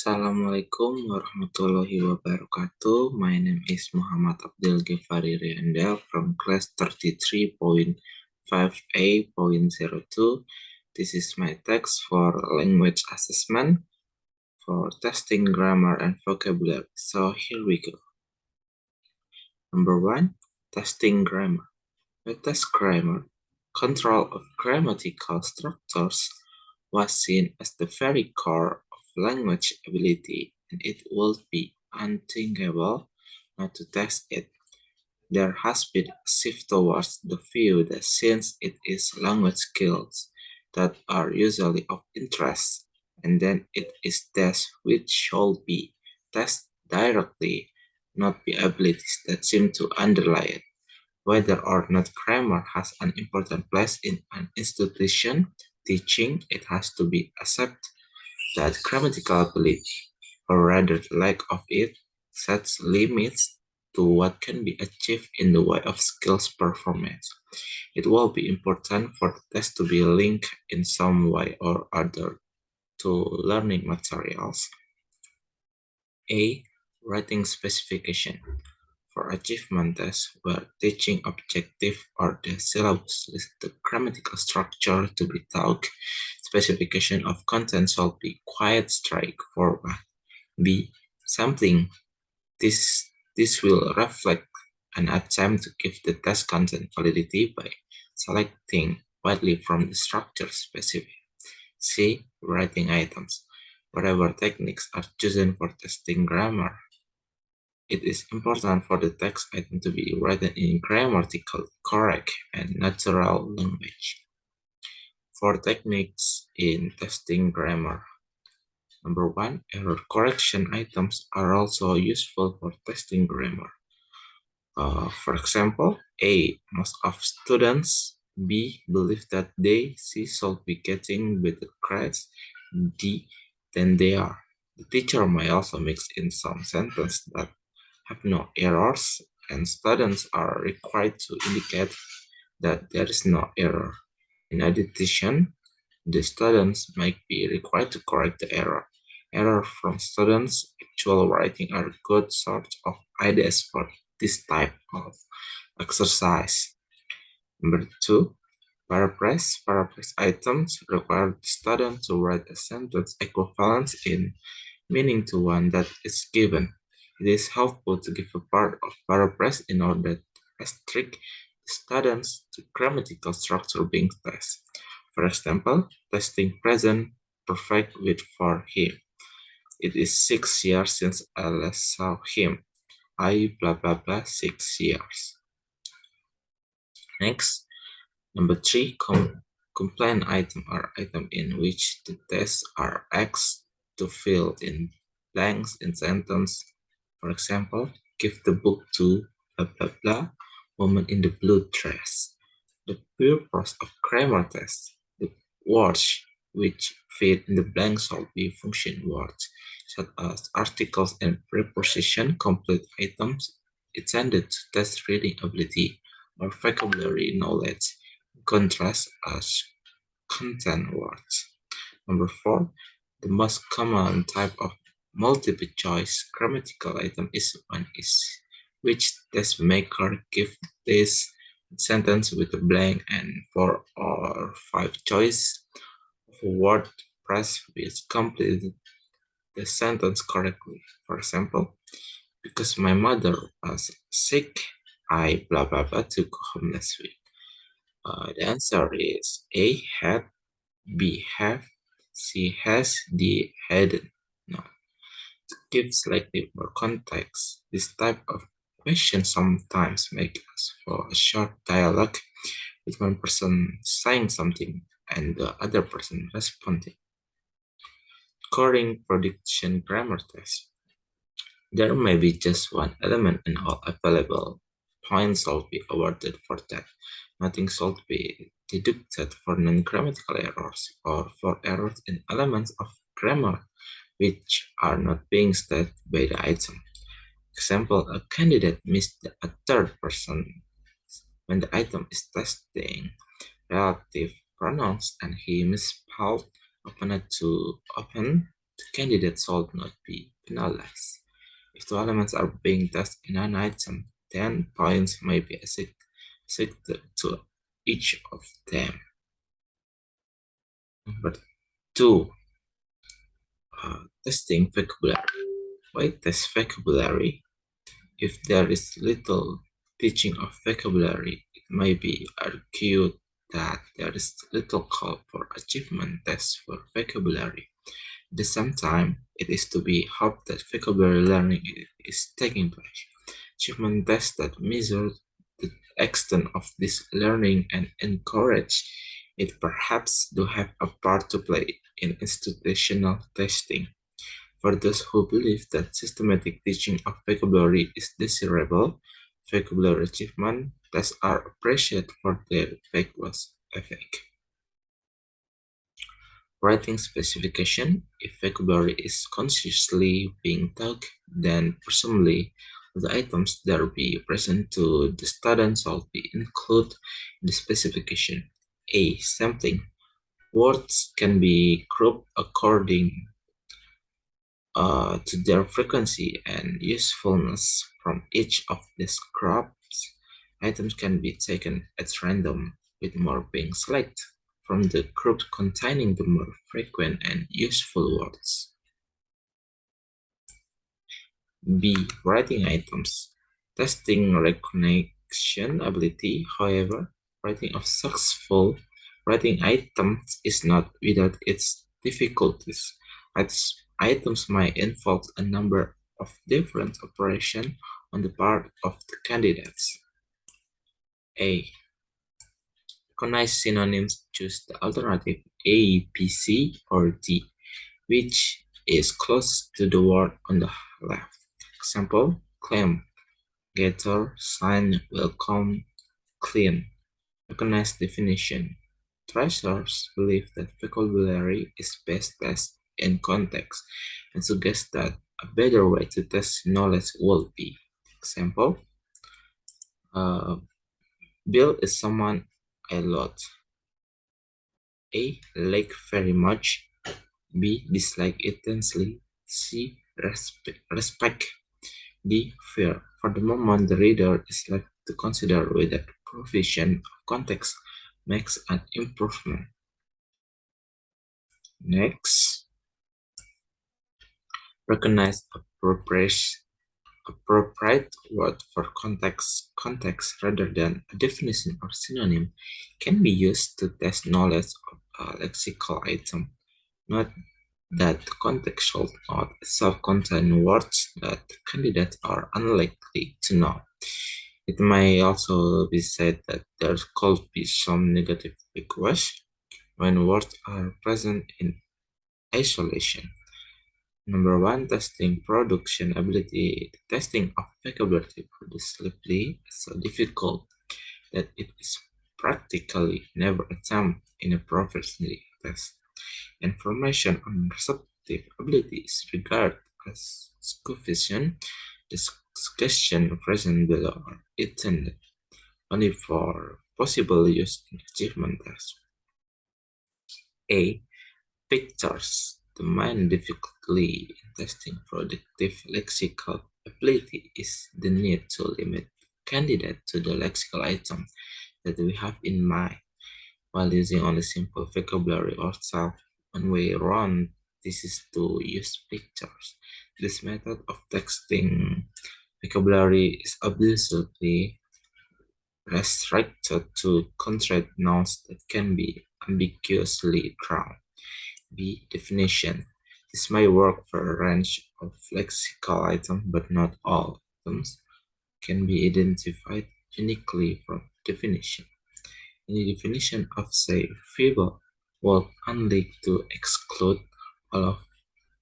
Assalamualaikum warahmatullahi wabarakatuh. My name is Muhammad Abdil Ghiffari Ryanda from class 33.5A.02. This is my text for language assessment for testing grammar and vocabulary. So here we go. Number 1, testing grammar. To test grammar, control of grammatical structures was seen as the very core of language ability, and it would be unthinkable not to test it. There has been a shift towards the view that since it is language skills that are usually of interest, and then it is that which should be tested directly, not the abilities that seem to underlie it. Whether or not grammar has an important place in an institution teaching, it has to be accepted that grammatical ability, or rather the lack of it, sets limits to what can be achieved in the way of skills performance. It will be important for the test to be linked in some way or other to learning materials. A. Writing specification. For achievement tests where teaching objective or the syllabus lists the grammatical structure to be taught, specification of content shall be quite straightforward. B. Sampling. This will reflect an attempt to give the test content validity by selecting widely from the structure specific. C. Writing items. Whatever techniques are chosen for testing grammar, it is important for the text item to be written in grammatically correct and natural language. For techniques in testing grammar. Number 1, error correction items are also useful for testing grammar. For example, A. Most of students B. Believe that they C. Should be getting better grades D. Than they are. The teacher may also mix in some sentences that have no errors, and students are required to indicate that there is no error. In addition, the students might be required to correct the error. Error from students' actual writing are a good source of ideas for this type of exercise. Number 2, paraphrase. Paraphrase items require the student to write a sentence equivalent in meaning to one that is given. It is helpful to give a part of paraphrase in order to restrict the students to grammatical structure being tested. For example, testing present perfect with for him. It is 6 years since I last saw him. I blah blah blah 6 years. Next, number 3, complaint item are item in which the tests are asked to fill in blanks in sentence. For example, give the book to blah blah blah woman in the blue dress. The purpose of grammar tests, the words which fit in the blanks shall be function words, such as articles and preposition complete items intended to test reading ability or vocabulary knowledge, in contrast as content words. Number 4, the most common type of multiple choice grammatical item is one is which test maker give this sentence with a blank and 4 or 5 choice of a word press which completed the sentence correctly. For example, because my mother was sick, I blah blah blah to go home last week. The answer is A. Had, B. Have, C. Has, D. Hadn't. Now, to give slightly more context, this type of question sometimes make us for a short dialogue with one person saying something and the other person responding. Scoring prediction grammar test. There may be just one element and all available points shall be awarded for that. Nothing shall be deducted for non-grammatical errors or for errors in elements of grammar which are not being stated by the item. Example, a candidate missed a third person when the item is testing relative pronouns and he misspelled open the candidate should not be penalized. If two elements are being tested in an item, 10 points may be assigned to each of them. Number 2. Testing vocabulary. Why test vocabulary? If there is little teaching of vocabulary, it may be argued that there is little call for achievement tests for vocabulary. At the same time, it is to be hoped that vocabulary learning is taking place. Achievement tests that measure the extent of this learning and encourage it perhaps do have a part to play in institutional testing. For those who believe that systematic teaching of vocabulary is desirable, vocabulary achievement tests are appreciated for their backwards effect. Writing specification. If vocabulary is consciously being taught, then presumably the items that will be present to the student shall be included in the specification. A. Sampling. Words can be grouped according to their frequency and usefulness from each of these groups. Items can be taken at random, with more being selected from the group containing the more frequent and useful words. B. Writing items. Testing recognition ability, however, writing of successful writing items is not without its difficulties. Items might involve a number of different operations on the part of the candidates. A. Recognize synonyms. Choose the alternative A, B, C, or D, which is close to the word on the left. Example: claim, gather, sign, welcome, clean. Recognize definition. Treasures believe that vocabulary is best tested in context and suggest that a better way to test knowledge will be. Example: Bill is someone I love. A. Like very much. B. Dislike intensely. C. Respect. D. Fear. For the moment, the reader is left to consider whether provision of context makes an improvement. Next, recognize appropriate word for context. Context rather than a definition or synonym can be used to test knowledge of a lexical item. Note that the context should not itself contain words that candidates are unlikely to know. It may also be said that there could be some negative requests when words are present in isolation. Number 1, testing production ability. The testing of vocabulary productively is so difficult that it is practically never attempted in a professional test. Information on receptive ability is regarded as sufficient. The question present below are intended only for possible use in achievement tests. A. Pictures. The main difficulty in testing productive lexical ability is the need to limit candidate to the lexical item that we have in mind. While using only simple vocabulary or self, one way around this is to use pictures. This method of texting vocabulary is obviously restricted to contract nouns that can be ambiguously drawn. B. Definition. This may work for a range of lexical items, but not all items can be identified uniquely from definition. Any definition of, say, feeble will only to exclude all of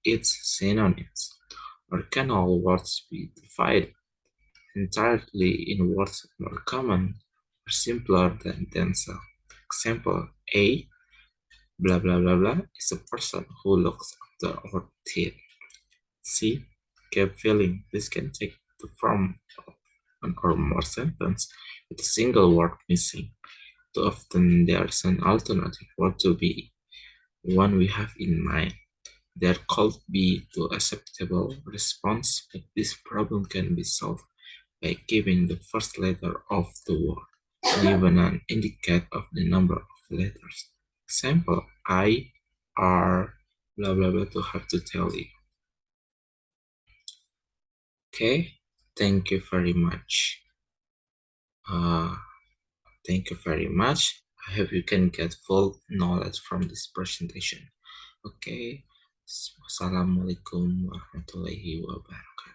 its synonyms. Or can all words be divided entirely in words more common or simpler than themselves? Example: A. Blah blah blah blah is a person who looks after our teeth. C. Gap filling. This can take the form of one or more sentences with a single word missing. Too often there is an alternative word to be one we have in mind. There could be two acceptable responses, but this problem can be solved by giving the first letter of the word and even an indicate of the number of letters. Example, I, R, blah blah blah to have to tell you. Okay, thank you very much. Uh, thank you very much. I hope you can get full knowledge from this presentation. Okay, Assalamualaikum warahmatullahi wabarakatuh.